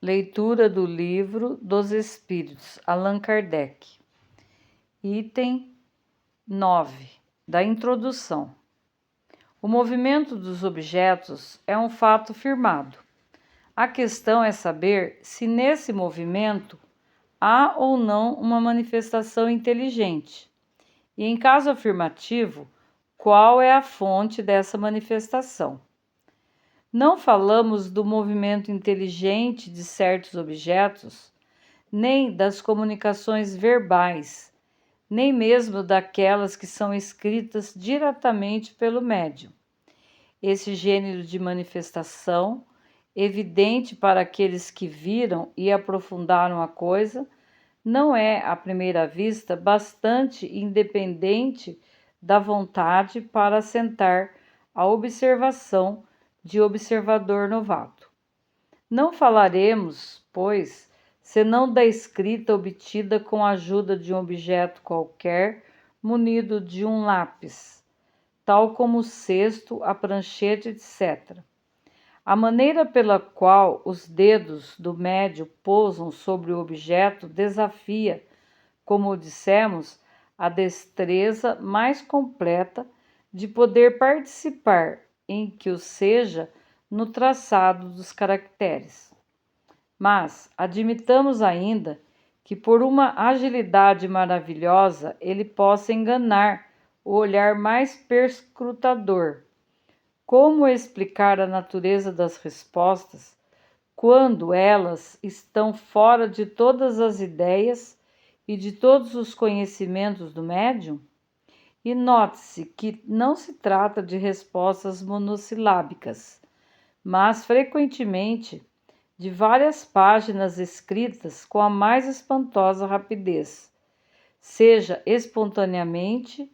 Leitura do Livro dos Espíritos, Allan Kardec. Item 9, da introdução. O movimento dos objetos é um fato firmado. A questão é saber se nesse movimento há ou não uma manifestação inteligente. E em caso afirmativo, qual é a fonte dessa manifestação? Não falamos do movimento inteligente de certos objetos, nem das comunicações verbais, nem mesmo daquelas que são escritas diretamente pelo médium. Esse gênero de manifestação, evidente para aqueles que viram e aprofundaram a coisa, não é, à primeira vista, bastante independente da vontade para assentar a observação de observador novato. Não falaremos, pois, senão da escrita obtida com a ajuda de um objeto qualquer munido de um lápis, tal como o cesto, a prancheta, etc. A maneira pela qual os dedos do médium pousam sobre o objeto desafia, como dissemos, a destreza mais completa de poder participar, em que o seja, no traçado dos caracteres. Mas admitamos ainda que por uma agilidade maravilhosa ele possa enganar o olhar mais perscrutador. Como explicar a natureza das respostas quando elas estão fora de todas as ideias e de todos os conhecimentos do médium? E note-se que não se trata de respostas monossilábicas, mas frequentemente de várias páginas escritas com a mais espantosa rapidez, seja espontaneamente,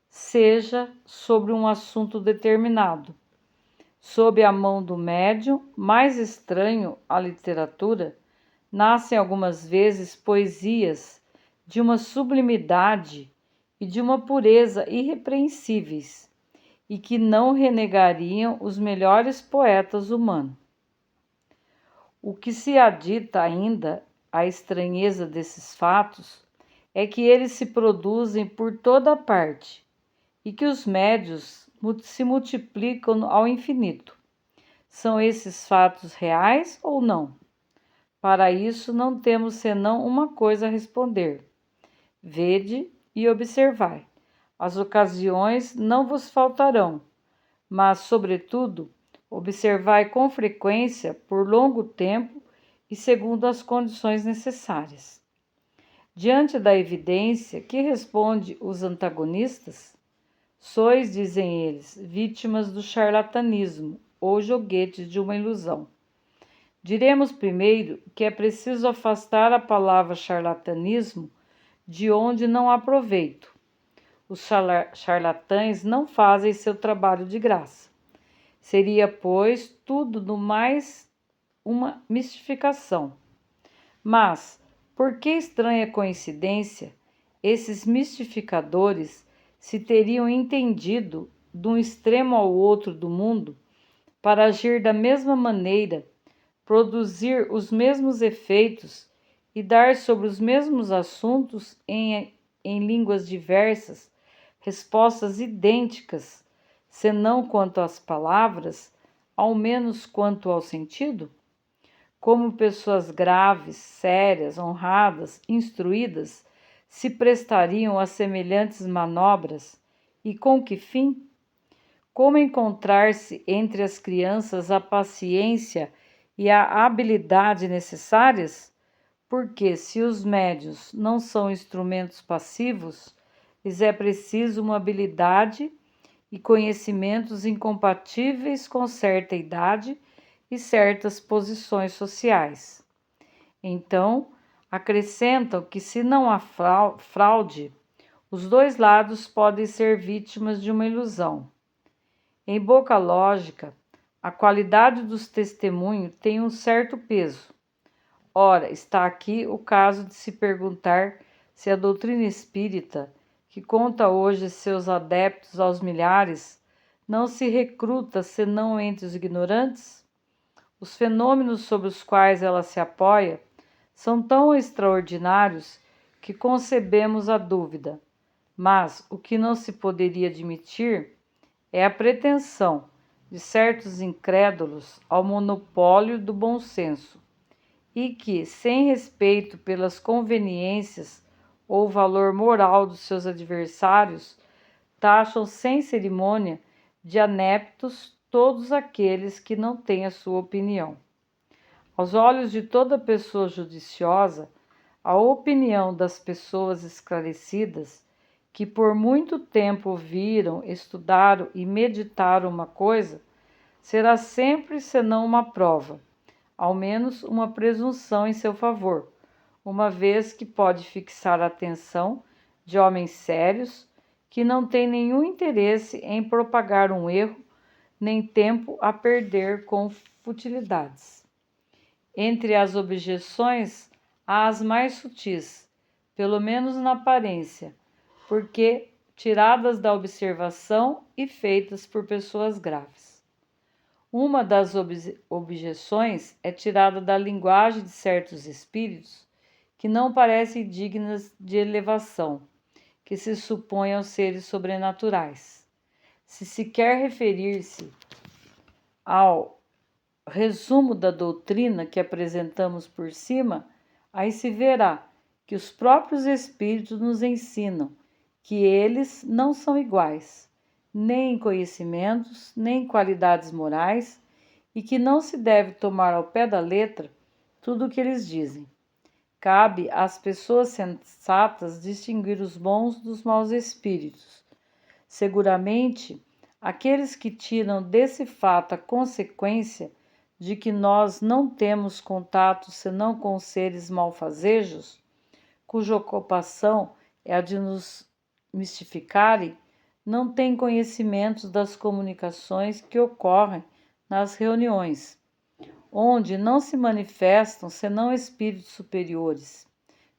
seja sobre um assunto determinado. Sob a mão do médium, mais estranho à literatura, nascem algumas vezes poesias de uma sublimidade e de uma pureza irrepreensíveis, e que não renegariam os melhores poetas humanos. O que se adita ainda à estranheza desses fatos é que eles se produzem por toda parte e que os médios se multiplicam ao infinito. São esses fatos reais ou não? Para isso não temos senão uma coisa a responder: vede e observai. As ocasiões não vos faltarão, mas, sobretudo, observai com frequência, por longo tempo e segundo as condições necessárias. Diante da evidência, que responde os antagonistas? Sois, dizem eles, vítimas do charlatanismo ou joguetes de uma ilusão. Diremos primeiro que é preciso afastar a palavra charlatanismo de onde não há proveito. Os charlatães não fazem seu trabalho de graça. Seria, pois, tudo no mais uma mistificação. Mas, por que estranha coincidência, esses mistificadores se teriam entendido de um extremo ao outro do mundo para agir da mesma maneira, produzir os mesmos efeitos e dar sobre os mesmos assuntos em línguas diversas respostas idênticas, senão quanto às palavras, ao menos quanto ao sentido? Como pessoas graves, sérias, honradas, instruídas, se prestariam a semelhantes manobras e com que fim? Como encontrar-se entre as crianças a paciência e a habilidade necessárias? Porque, se os médios não são instrumentos passivos, lhes é preciso uma habilidade e conhecimentos incompatíveis com certa idade e certas posições sociais. Então, acrescentam que, se não há fraude, os dois lados podem ser vítimas de uma ilusão. Em boca lógica, a qualidade dos testemunhos tem um certo peso. Ora, está aqui o caso de se perguntar se a doutrina espírita, que conta hoje seus adeptos aos milhares, não se recruta senão entre os ignorantes? Os fenômenos sobre os quais ela se apoia são tão extraordinários que concebemos a dúvida, mas o que não se poderia admitir é a pretensão de certos incrédulos ao monopólio do bom senso, e que, sem respeito pelas conveniências ou valor moral dos seus adversários, taxam sem cerimônia de ineptos todos aqueles que não têm a sua opinião. Aos olhos de toda pessoa judiciosa, a opinião das pessoas esclarecidas, que por muito tempo ouviram, estudaram e meditaram uma coisa, será sempre senão uma prova, ao menos uma presunção em seu favor, uma vez que pode fixar a atenção de homens sérios que não têm nenhum interesse em propagar um erro, nem tempo a perder com futilidades. Entre as objeções, há as mais sutis, pelo menos na aparência, porque tiradas da observação e feitas por pessoas graves. Uma das objeções é tirada da linguagem de certos espíritos que não parecem dignas de elevação, que se supõem aos seres sobrenaturais. Se quer referir-se ao resumo da doutrina que apresentamos por cima, aí se verá que os próprios espíritos nos ensinam que eles não são iguais, nem em conhecimentos, nem em qualidades morais, e que não se deve tomar ao pé da letra tudo o que eles dizem. Cabe às pessoas sensatas distinguir os bons dos maus espíritos. Seguramente, aqueles que tiram desse fato a consequência de que nós não temos contato senão com seres malfazejos, cuja ocupação é a de nos mistificarem, não têm conhecimentos das comunicações que ocorrem nas reuniões, onde não se manifestam senão espíritos superiores.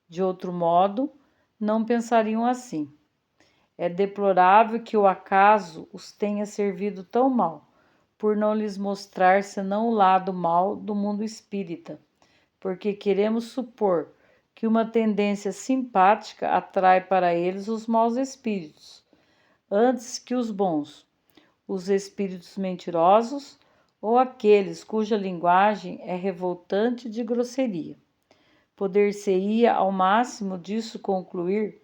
De outro modo, não pensariam assim. É deplorável que o acaso os tenha servido tão mal, por não lhes mostrar senão o lado mal do mundo espírita, porque queremos supor que uma tendência simpática atrai para eles os maus espíritos, antes que os bons, os espíritos mentirosos ou aqueles cuja linguagem é revoltante de grosseria. Poder-se-ia ao máximo disso concluir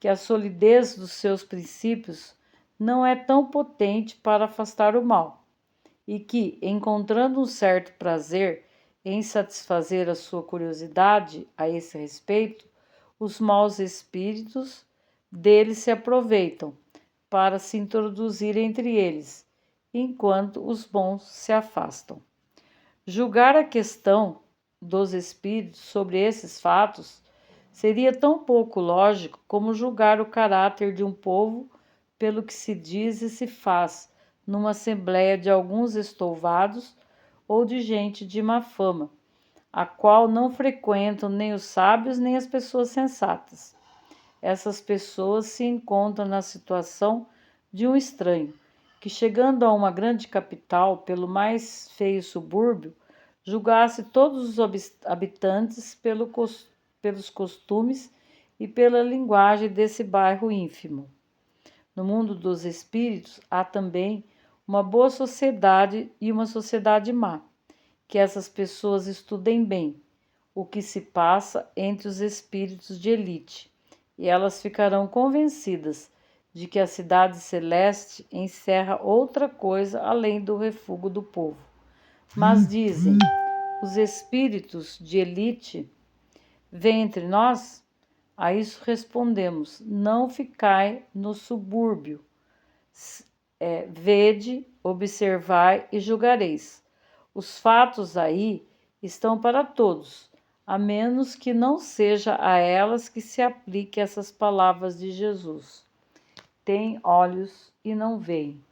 que a solidez dos seus princípios não é tão potente para afastar o mal, e que, encontrando um certo prazer em satisfazer a sua curiosidade a esse respeito, os maus espíritos dele se aproveitam para se introduzir entre eles, enquanto os bons se afastam. Julgar a questão dos espíritos sobre esses fatos seria tão pouco lógico como julgar o caráter de um povo pelo que se diz e se faz numa assembleia de alguns estouvados ou de gente de má fama, a qual não frequentam nem os sábios nem as pessoas sensatas. Essas pessoas se encontram na situação de um estranho, que chegando a uma grande capital pelo mais feio subúrbio, julgasse todos os habitantes pelos costumes e pela linguagem desse bairro ínfimo. No mundo dos espíritos há também uma boa sociedade e uma sociedade má. Que essas pessoas estudem bem o que se passa entre os espíritos de elite, e elas ficarão convencidas de que a cidade celeste encerra outra coisa além do refúgio do povo. Mas dizem, os espíritos de elite vêm entre nós? A isso respondemos, não ficai no subúrbio. Vede, observai e julgareis. Os fatos aí estão para todos, a menos que não seja a elas que se aplique essas palavras de Jesus. Têm olhos e não veem,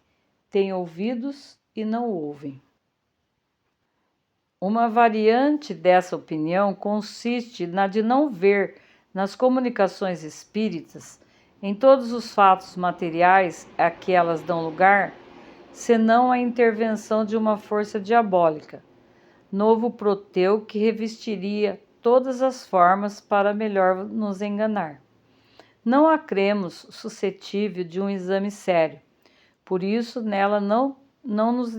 têm ouvidos e não ouvem. Uma variante dessa opinião consiste na de não ver nas comunicações espíritas, em todos os fatos materiais a que elas dão lugar, senão a intervenção de uma força diabólica. novo Proteu que revestiria todas as formas para melhor nos enganar. Não a cremos suscetível de um exame sério, por isso nela não nos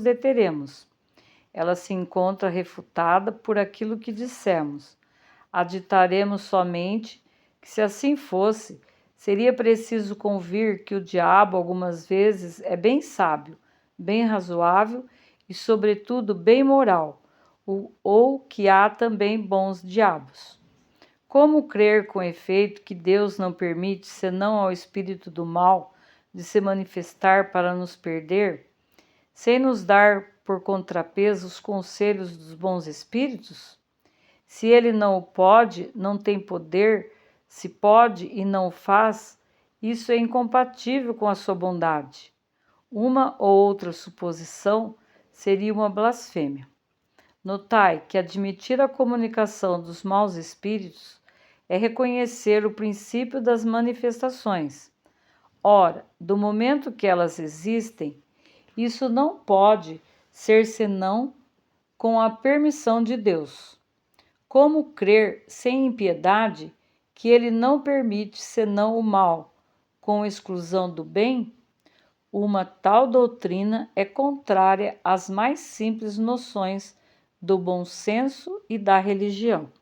deteremos. Ela se encontra refutada por aquilo que dissemos. Aditaremos somente que, se assim fosse, seria preciso convir que o diabo algumas vezes é bem sábio, bem razoável e, sobretudo, bem moral, ou que há também bons diabos. Como crer com efeito que Deus não permite, senão ao espírito do mal, de se manifestar para nos perder, sem nos dar por contrapeso os conselhos dos bons espíritos? Se ele não o pode, não tem poder, se pode e não o faz, isso é incompatível com a sua bondade. Uma ou outra suposição seria uma blasfêmia. Notai que admitir a comunicação dos maus espíritos é reconhecer o princípio das manifestações. Ora, do momento que elas existem, isso não pode ser senão com a permissão de Deus. Como crer sem impiedade que ele não permite senão o mal, com exclusão do bem? Uma tal doutrina é contrária às mais simples noções do bom senso e da religião.